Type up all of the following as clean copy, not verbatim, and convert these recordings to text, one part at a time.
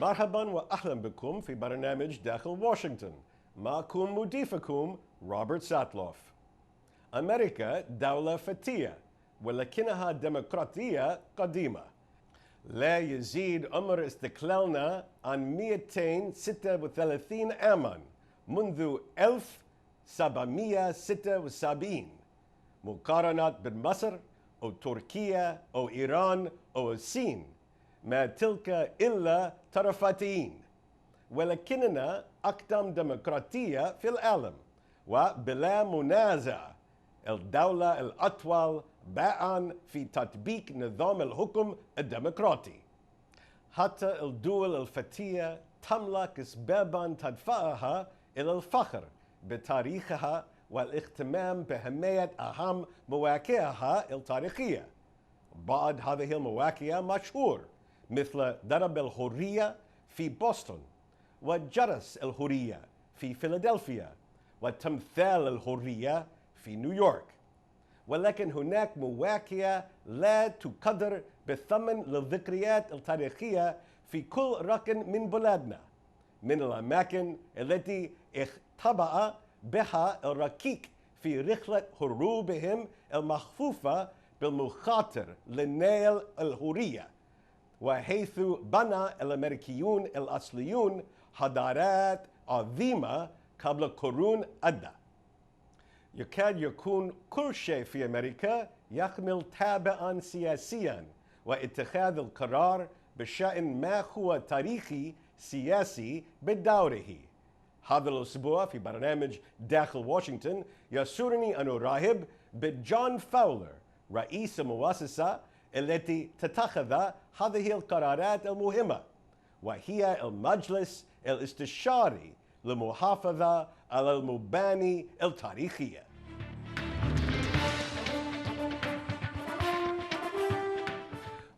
مرحبا وأهلا بكم في برنامج داخل واشنطن. معكم مضيفكم روبرت ساتلوف. أمريكا دولة فتية ولكنها ديمقراطية قديمة. لا يزيد عمر استقلالنا عن 236 عاما منذ 1776 مقارنة بمصر أو تركيا أو إيران أو الصين ما تلك إلا طرفاتين، ولكننا أقدم ديمقراطية في العالم وبلا منازع الدولة الأطول باعاً في تطبيق نظام الحكم الديمقراطي. حتى الدول الفتية تملك أسباباً تدفعها إلى الفخر بتاريخها والاهتمام بأهمية أهم مواقعها التاريخية. بعض هذه المواقع مشهور مثل درب الحرية في بوسطن، وجرس الحرية في فيلادلفيا، وتمثال الحرية في نيويورك. ولكن هناك مواقع لا تقدر بالثمن للذكريات التاريخية في كل ركن من بلادنا، من الأماكن التي اختبأ بها الرقيق في رحلة هروبهم المخفوفة بالمخاطر لنيل الحرية، وحيث بنى الأميركيون الأصليون حضارات عظيمة قبل قرون عدة. يكاد يكون كل شيء في أمريكا يحمل طابعاً سياسياً، واتخاذ القرار بشأن ما هو تاريخي سياسي بدوره. هذا الأسبوع في برنامج داخل واشنطن يسرني أن أرحب بجون فاولر، رئيس المؤسسة التي تتخذ هذه القرارات المهمة، وهي المجلس الاستشاري للمحافظة على المباني التاريخية.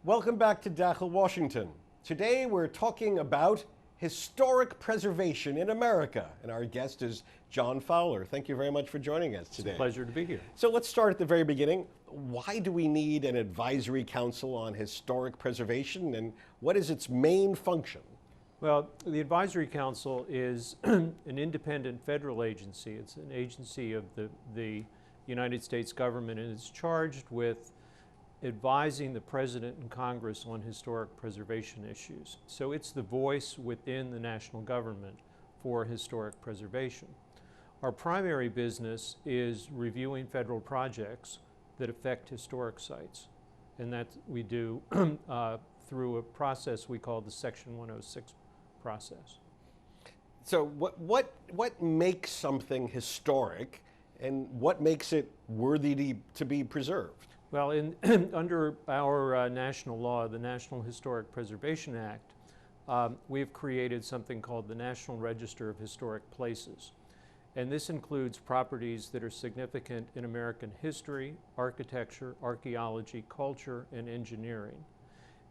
Welcome back to Dakhel, Washington. Today we're talking about historic preservation in America, and our guest is John Fowler. Thank you very much for joining us today. It's a pleasure to be here. So let's start at the very beginning. Why do we need an advisory council on historic preservation, and what is its main function? Well, the Advisory Council is an independent federal agency. It's an agency of the United States government, and it's charged with advising the President and Congress on historic preservation issues. So it's the voice within the national government for historic preservation. Our primary business is reviewing federal projects that affect historic sites, and that we do through a process we call the Section 106 process. So what makes something historic, and what makes it worthy to be preserved? Well, under our national law, the National Historic Preservation Act, we've created something called the National Register of Historic Places. And this includes properties that are significant in American history, architecture, archaeology, culture, and engineering.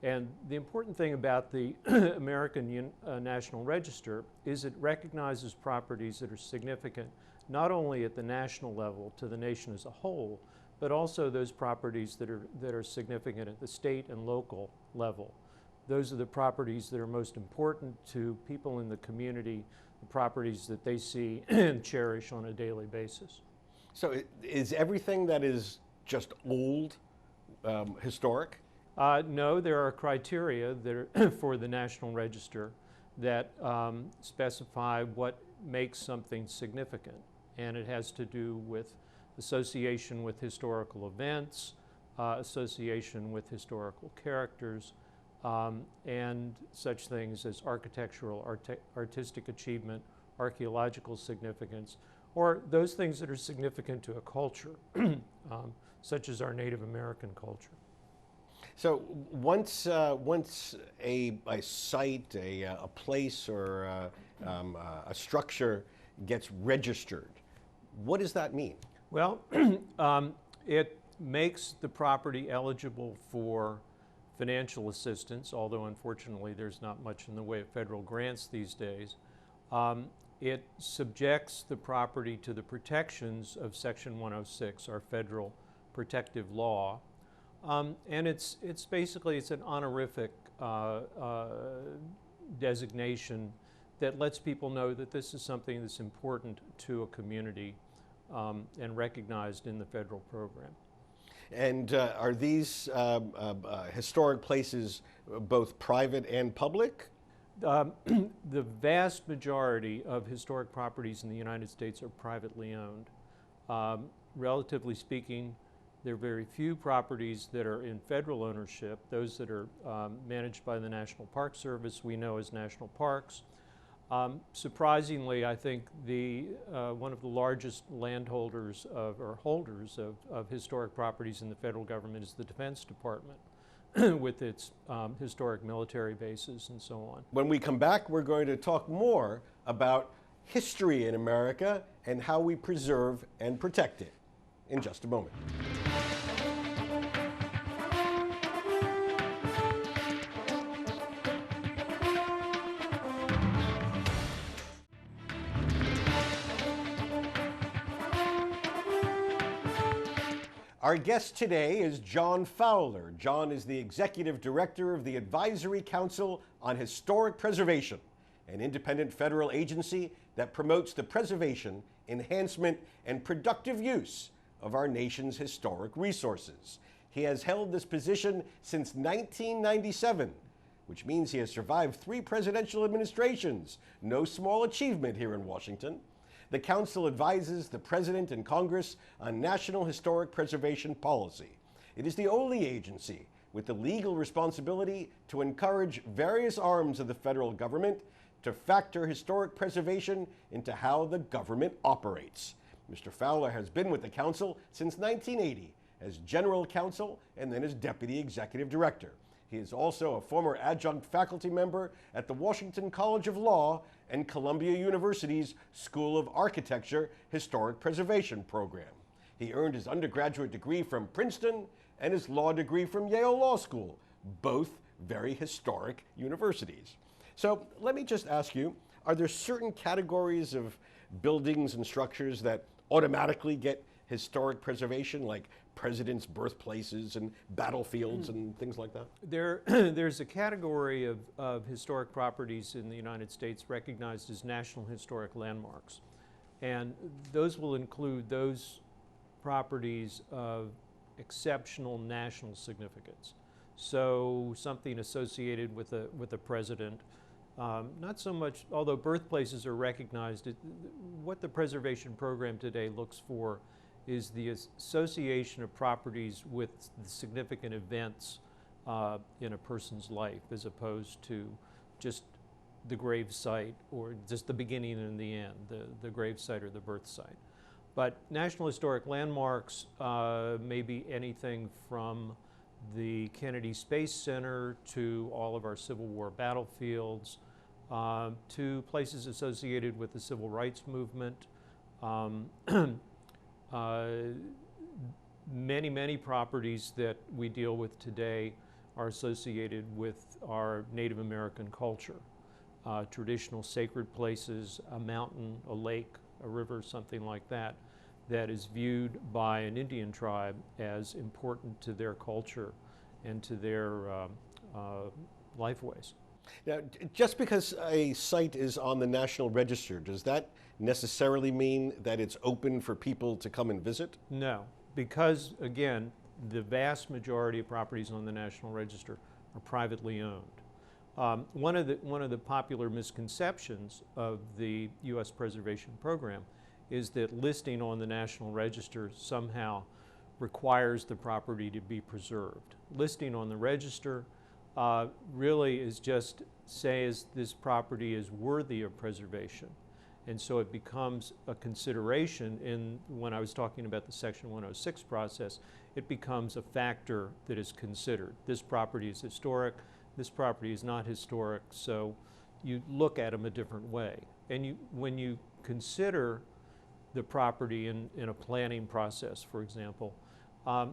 And the important thing about the American National Register is it recognizes properties that are significant not only at the national level to the nation as a whole, but also those properties that are significant at the state and local level. Those are the properties that are most important to people in the community, the properties that they see and cherish on a daily basis. So is everything that is just old historic? No, there are criteria that are for the National Register that specify what makes something significant, and it has to do with association with historical events, association with historical characters, and such things as architectural, artistic achievement, archaeological significance, or those things that are significant to a culture, such as our Native American culture. So once a site, a place, or a structure gets registered, what does that mean? Well, it makes the property eligible for financial assistance, although unfortunately there's not much in the way of federal grants these days. It subjects the property to the protections of Section 106, our federal protective law. And it's basically an honorific designation that lets people know that this is something that's important to a community and recognized in the federal program. And are these historic places both private and public? The vast majority of historic properties in the United States are privately owned. Relatively speaking, there are very few properties that are in federal ownership. Those that are managed by the National Park Service we know as national parks. Surprisingly, I think one of the largest landholders or holders of historic properties in the federal government is the Defense Department with its historic military bases and so on. When we come back, we're going to talk more about history in America and how we preserve and protect it in just a moment. Our guest today is John Fowler. John is the Executive Director of the Advisory Council on Historic Preservation, an independent federal agency that promotes the preservation, enhancement, and productive use of our nation's historic resources. He has held this position since 1997, which means he has survived 3 presidential administrations. No small achievement here in Washington. The Council advises the President and Congress on national historic preservation policy. It is the only agency with the legal responsibility to encourage various arms of the federal government to factor historic preservation into how the government operates. Mr. Fowler has been with the Council since 1980 as General Counsel and then as Deputy Executive Director. He is also a former adjunct faculty member at the Washington College of Law and Columbia University's School of Architecture Historic Preservation Program. He earned his undergraduate degree from Princeton and his law degree from Yale Law School, both very historic universities. So let me just ask you, are there certain categories of buildings and structures that automatically get historic preservation, like presidents' birthplaces and battlefields and things like that? There's a category of historic properties in the United States recognized as National Historic Landmarks. And those will include those properties of exceptional national significance. So something associated with a president, not so much, although birthplaces are recognized, what the preservation program today looks for is the association of properties with the significant events in a person's life, as opposed to just the grave site or just the beginning and the end, the grave site or the birth site. But National Historic Landmarks may be anything from the Kennedy Space Center to all of our Civil War battlefields, to places associated with the Civil Rights Movement. Many properties that we deal with today are associated with our Native American culture. Traditional sacred places, a mountain, a lake, a river, something like that, that is viewed by an Indian tribe as important to their culture and to their lifeways. Now, just because a site is on the National Register, does that necessarily mean that it's open for people to come and visit? No, because again, the vast majority of properties on the National Register are privately owned. One of the popular misconceptions of the U.S. Preservation Program is that listing on the National Register somehow requires the property to be preserved. Listing on the register really is just says this property is worthy of preservation. And so it becomes a consideration when I was talking about the Section 106 process, it becomes a factor that is considered. This property is historic, this property is not historic, so you look at them a different way. And when you consider the property in a planning process, for example,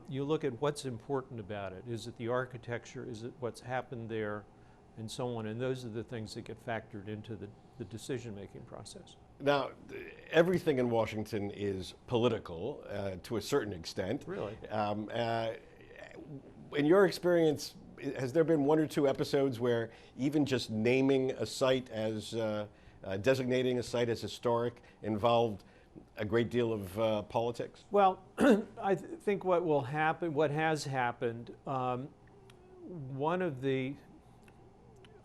you look at what's important about it. Is it the architecture? Is it what's happened there? And so on. And those are the things that get factored into the decision-making process. Now, everything in Washington is political to a certain extent. Really? In your experience, has there been one or two episodes where even just naming a site as, designating a site as historic involved a great deal of politics? Well, I think what will happen, what has happened, one of the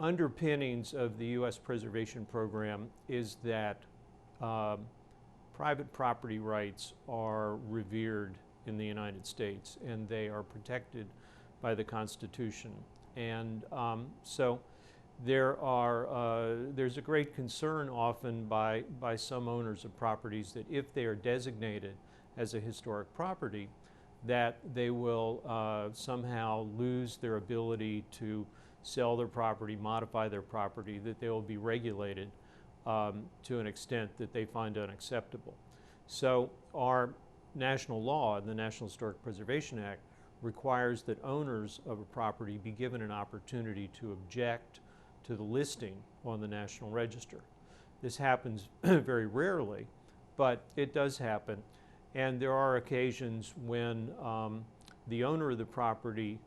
underpinnings of the U.S. preservation program is that private property rights are revered in the United States, and they are protected by the Constitution. And so there's a great concern often by some owners of properties that if they are designated as a historic property, that they will somehow lose their ability to sell their property, modify their property, that they will be regulated to an extent that they find unacceptable. So our national law, the National Historic Preservation Act, requires that owners of a property be given an opportunity to object to the listing on the National Register. This happens very rarely, but it does happen. And there are occasions when the owner of the property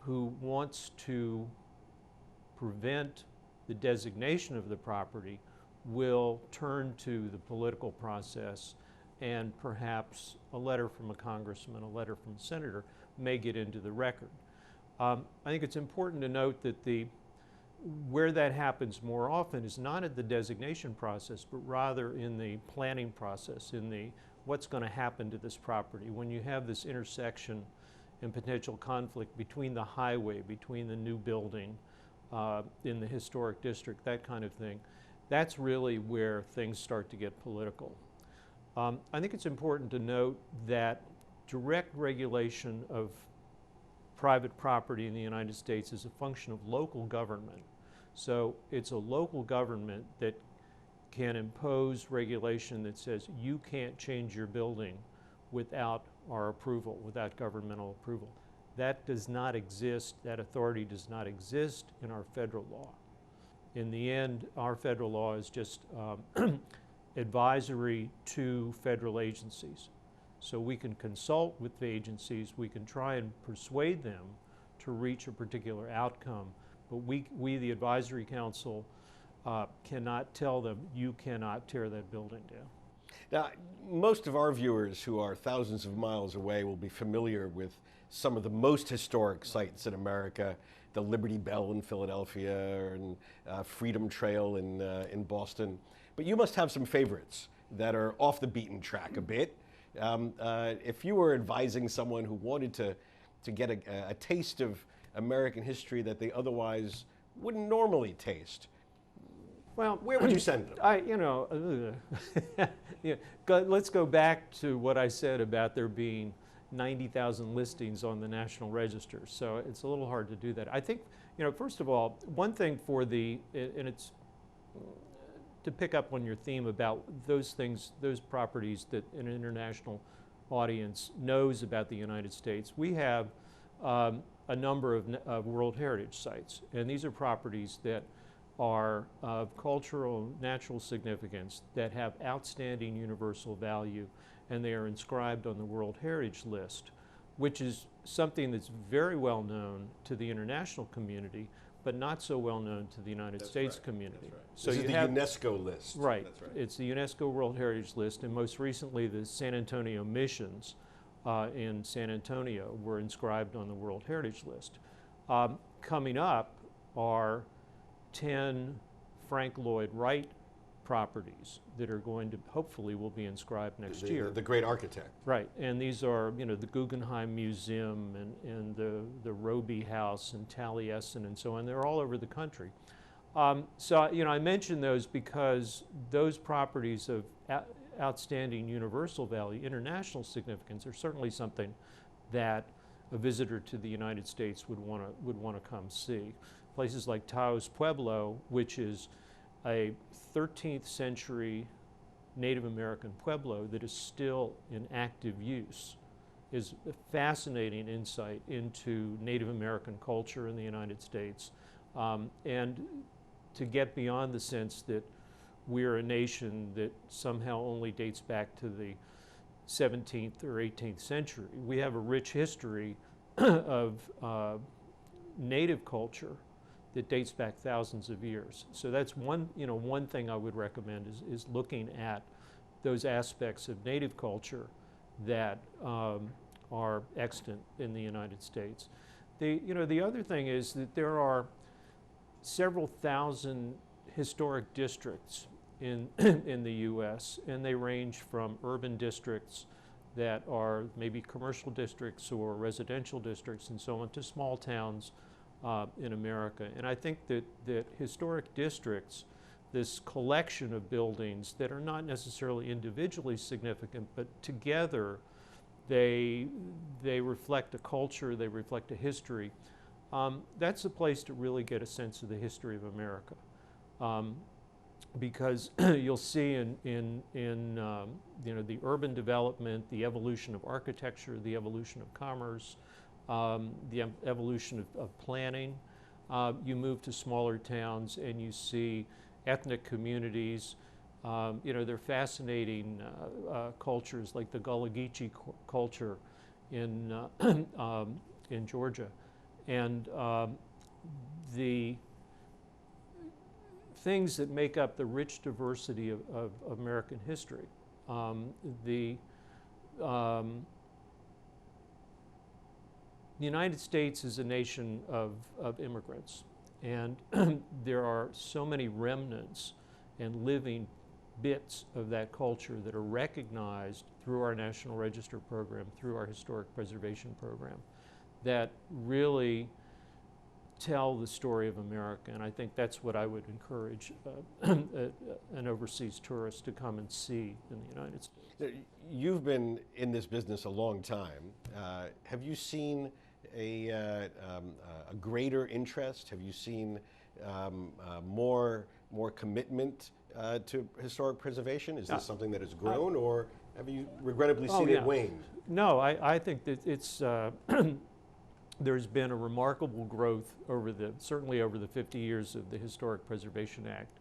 who wants to prevent the designation of the property will turn to the political process, and perhaps a letter from a congressman, a letter from a senator may get into the record. I think it's important to note that where that happens more often is not at the designation process, but rather in the planning process, in the what's going to happen to this property. When you have this intersection and potential conflict between the highway, between the new building in the historic district, that kind of thing, that's really where things start to get political. I think it's important to note that direct regulation of private property in the United States is a function of local government. So it's a local government that can impose regulation that says you can't change your building without our approval, without governmental approval. That does not exist, that authority does not exist in our federal law. In the end, our federal law is just advisory to federal agencies. So we can consult with the agencies, we can try and persuade them to reach a particular outcome, but we the advisory council, cannot tell them, you cannot tear that building down. Now, most of our viewers who are thousands of miles away will be familiar with some of the most historic sites in America, the Liberty Bell in Philadelphia and Freedom Trail in Boston. But you must have some favorites that are off the beaten track a bit. If you were advising someone who wanted to get a taste of American history that they otherwise wouldn't normally taste, well, where would you send them? Let's go back to what I said about there being 90,000 listings on the National Register. So it's a little hard to do that. I think, first of all, one thing and it's to pick up on your theme about those things, those properties that an international audience knows about the United States. We have a number of World Heritage sites, and these are properties that are of cultural, natural significance, that have outstanding universal value, and they are inscribed on the World Heritage List, which is something that's very well known to the international community, but not so well known to the United States community. That's right. So this is the UNESCO list. Right. That's right. It's the UNESCO World Heritage List, and most recently the San Antonio missions in San Antonio were inscribed on the World Heritage List. Coming up are 10 Frank Lloyd Wright properties that are going to, hopefully will be inscribed next year. The great architect. Right, and these are, the Guggenheim Museum and the Roby House and Taliesin and so on. They're all over the country. So, I mention those because those properties of outstanding universal value, international significance, are certainly something that a visitor to the United States would want to come see. Places like Taos Pueblo, which is a 13th century Native American Pueblo that is still in active use, is a fascinating insight into Native American culture in the United States, and to get beyond the sense that we're a nation that somehow only dates back to the 17th or 18th century. We have a rich history of native culture that dates back thousands of years. So that's one thing I would recommend is looking at those aspects of native culture that are extant in the United States. The other thing is that there are several thousand historic districts in in the U.S., and they range from urban districts that are maybe commercial districts or residential districts and so on to small towns in America. And I think that historic districts, this collection of buildings that are not necessarily individually significant, but together they reflect a culture, they reflect a history. That's a place to really get a sense of the history of America. Because you'll see in the urban development, the evolution of architecture, the evolution of commerce, the evolution of planning. You move to smaller towns and you see ethnic communities. They're fascinating cultures like the Gullah Geechee culture in Georgia, and the things that make up the rich diversity of American history. The United States is a nation of immigrants, and there are so many remnants and living bits of that culture that are recognized through our National Register program, through our Historic Preservation program, that really tell the story of America. And I think that's what I would encourage an overseas tourist to come and see in the United States. You've been in this business a long time. Have you seen a greater interest? Have you seen more commitment to historic preservation? Is this something that has grown, or have you regrettably seen it wane? No, I think that it's there's been a remarkable growth certainly over the 50 years of the Historic Preservation Act.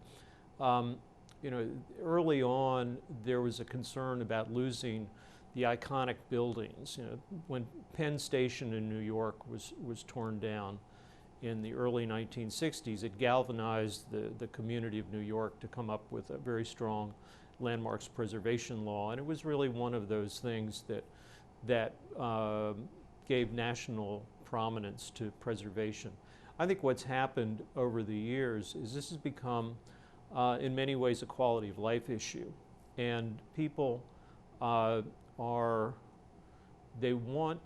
Early on, there was a concern about losing the iconic buildings. When Penn Station in New York was torn down in the early 1960s, it galvanized the community of New York to come up with a very strong landmarks preservation law, and it was really one of those things that gave national prominence to preservation. I think what's happened over the years is this has become, in many ways, a quality of life issue, and people they want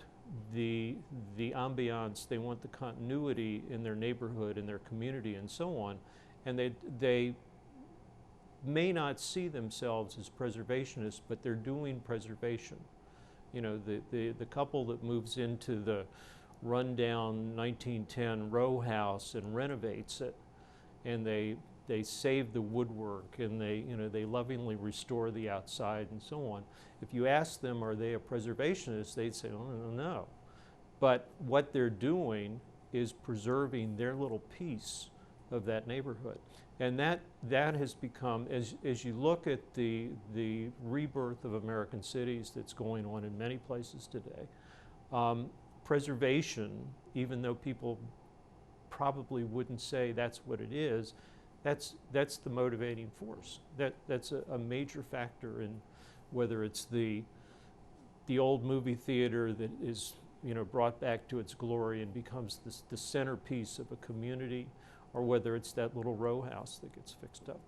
the ambiance, they want the continuity in their neighborhood, in their community, and so on, and they may not see themselves as preservationists, but they're doing preservation. The couple that moves into the rundown 1910 row house and renovates it, and they save the woodwork, and they lovingly restore the outside and so on. If you ask them, are they a preservationist, they'd say, oh, no. But what they're doing is preserving their little piece of that neighborhood. And that has become, as you look at the rebirth of American cities that's going on in many places today, preservation, even though people probably wouldn't say that's what it is, that's the motivating force. That's a major factor in whether it's the old movie theater that is brought back to its glory and becomes the centerpiece of a community, or whether it's that little row house that gets fixed up.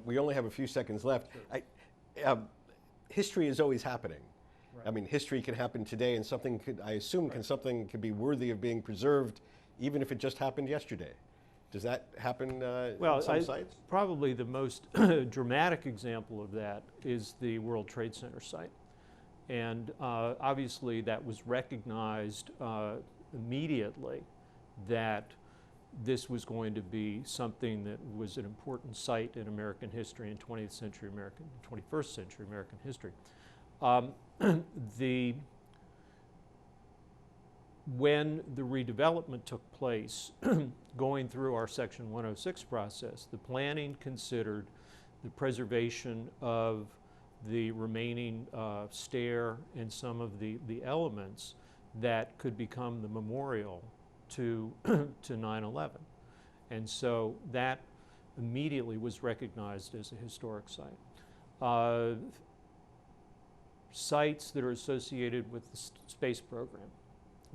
We only have a few seconds left. Sure. History is always happening. Right. I mean, history can happen today, and something something could be worthy of being preserved, even if it just happened yesterday. Does that happen on some sites? Probably the most dramatic example of that is the World Trade Center site. And obviously that was recognized immediately that this was going to be something that was an important site in American history, in 21st century American history. When the redevelopment took place, going through our Section 106 process, the planning considered the preservation of the remaining stair and some of the elements that could become the memorial to, to 9/11. And so that immediately was recognized as a historic site. Sites that are associated with the space program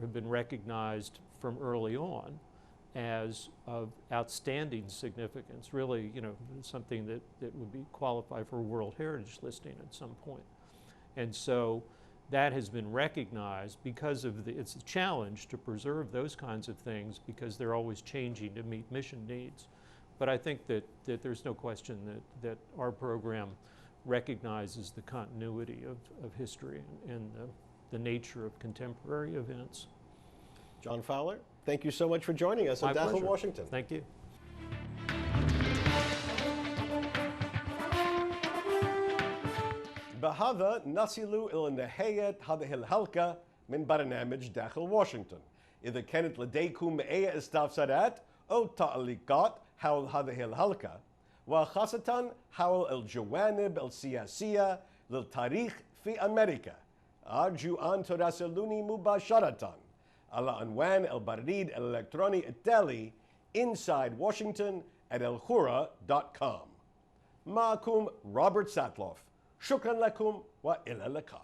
have been recognized from early on as of outstanding significance, really, you know, something that would be qualified for a World Heritage listing at some point. And so that has been recognized because of it's a challenge to preserve those kinds of things because they're always changing to meet mission needs. But I think that there's no question that our program recognizes the continuity of history and the nature of contemporary events. John Fowler, thank you so much for joining us on Dakhel, Washington. Thank you. بهذا نصل إلى نهاية هذه الحلقة من برنامج داخل واشنطن. إذا كانت لديكم أي استفسارات أو تعليقات حول هذه الحلقة وخاصة حول الجوانب السياسية للتاريخ في أمريكا، أرجو أن تراسلوني مباشرة على عنوان البريد الإلكتروني التالي insidewashington@alhurra.com. معكم روبرت ساتلوف. شكرا لكم وإلى اللقاء.